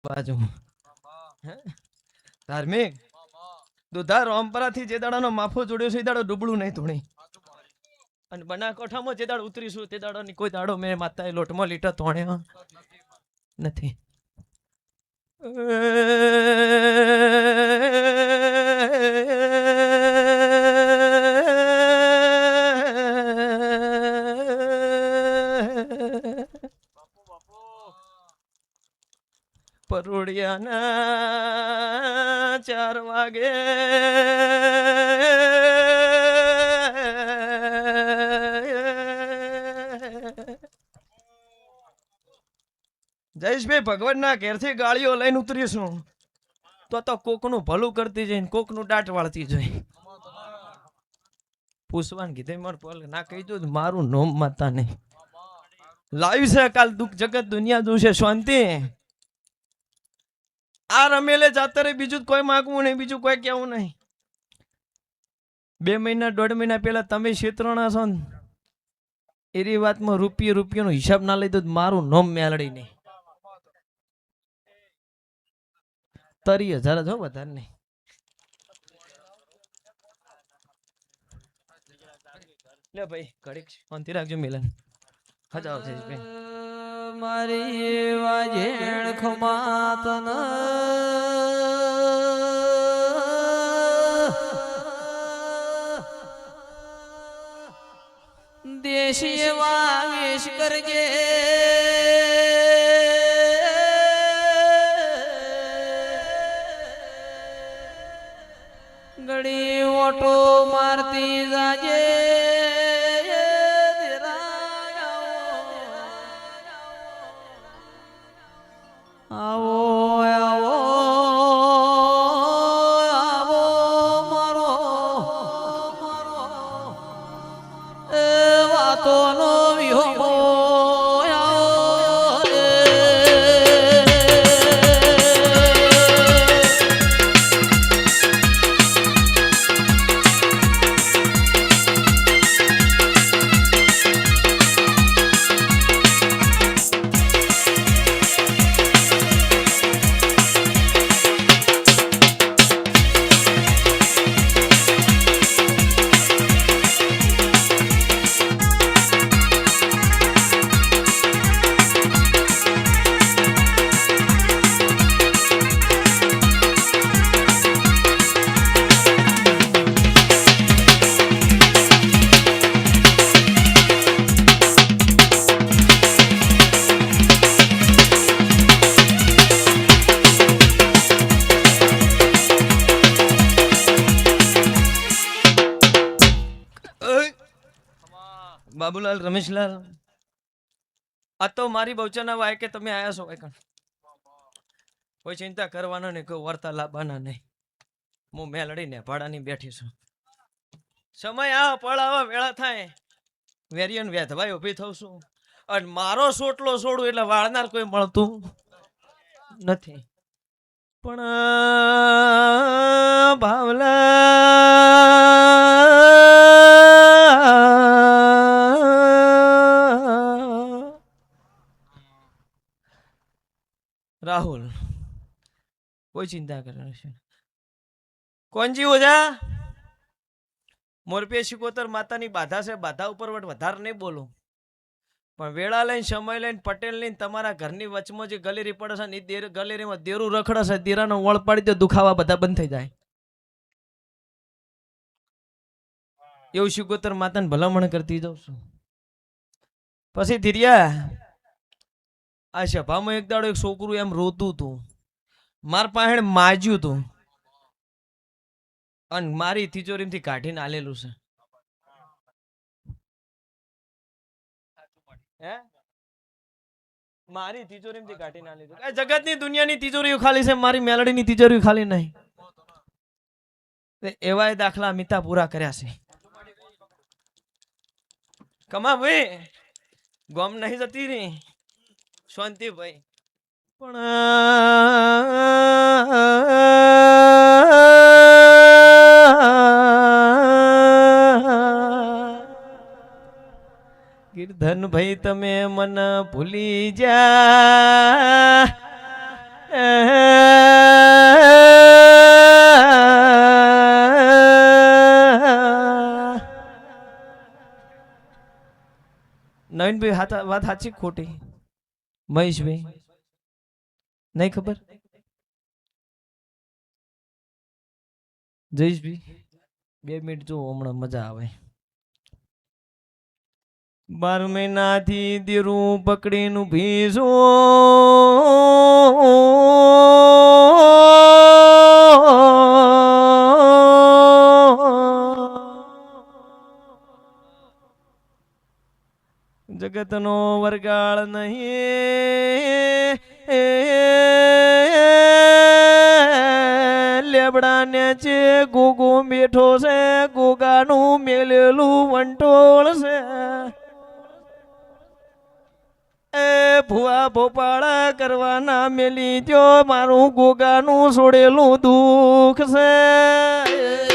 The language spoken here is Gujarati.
બાજુ ધાર્મિક દુધાર રોમપરાથી જે દાડાનો માફો જોડ્યો છે એ દાડો ડૂબળું નહીં ધૂણી અને બનાસકાંઠામાં જે દાડો ઉતરીશું તે દાડોની કોઈ દાડો મેં માતાએ લોટમાં લીટા તોણ્યા નથી. પરોડિયાના 4 વાગે જયેશભાઈ ભગવાનના ઘેરથી ગાળીઓ લઈને ઉતરીશું તો કોકનું ભલું કરતી જઈને કોકનું દાટ વાળતી જઈ પૂછવાનું કીધે માર પોલ ના કહી દો મારું નોમ માતા નહીં લાવ્યું છે કાલ દુઃખ જગત દુનિયા જોશે શાંતિ. આ રમેલે જાતરે બીજું કોઈ માગવું નહીં, બીજું કોઈ કેવું નહીં. 2 મહિના 1.5 મહિના પહેલા તમે ક્ષેત્રના છો ને એની વાતમાં રૂપિયાનો હિસાબ ના લઈ દો મારું નોમ મેલડી નહીં. 30,000 જો વધારે નહીં. લે ભાઈ ઘડીક શાંતિ રાખજો મિલન હજાવ છે ભાઈ મારી વાજેણ ખમાતન દેશી વાવેશ કરજે ગળી ઓટો મારતી જાજે આવો આવો આવો મારો મારો એ વાતોનો વિહોમો બાબુલાલ રમેશલાલ આ તો મારી બહુચના વાય કે તમે આયા છો કોઈ ચિંતા કરવાનો નહીં, કોઈ વર્તા લાવવાના નહીં. હું મેલડીને ભાડાની બેઠી છું. સમય આ પળ આવા વેળા થાય વેરિયન વેધવાય ઉભી થઉં છું અને મારો સોટલો છોડું એટલે વાળનાર કોઈ મળતું નથી. પણ ભાવલા રાહુલ કોઈ ચિંતા કરે છે. કોણજી ઓજા મોરપીએ શિકોતર માતાની બાધા છે, બાધા ઉપર વધારે નહીં બોલું પણ વેળા લઈને સમય લઈને પટેલ લઈને તમારા ઘરની વચમાં જે ગલેરી પડે છે ને એ ગલેરીમાં દેરું રખડે છે, દેરાનો વળ પાડી દે દુખાવા બધા બંધ થઈ જાય. એવું શિકોતર માતાને ભલામણ કરતી જાઉં છું. પછી ધીરિયા આ સભામાં એક દાડો એક છોકરું એમ રોતું હતું, માર પાસે માજ્યું હતું અને મારી તિજોરીમાંથી કાઢીને આલેલું છે. હે મારી તિજોરીમાંથી કાઢીને આલેલું. જગતની દુનિયાની તિજોરીઓ ખાલી છે, મારી મેલડીની તિજોરીઓ ખાલી નહીં. એવાય દાખલા મિતા પૂરા કર્યા છે. કમા ભાઈ ગોમ નહીં જતી રહી શાંતિ ભાઈ પણ ગિરધન ભાઈ તમે મન ભૂલી જા નવીનભાઈ વાત સાચી ખોટી? મહેશભાઈ નહીં ખબર? જયેશભાઈ 2 મિનિટ જો હમણાં મજા આવે. 12 મહિનાથી દીરું પકડીનું ભીસો જગતનો વરગાળ નહીં લેબડાને છે ગુગુ બેઠો છે ગુગાનું મેલેલું વંટોળ છે એ ભુવા ભોપાળા કરવાના મેલી જો મારું ગોગાનું છોડેલું દુઃખ છે.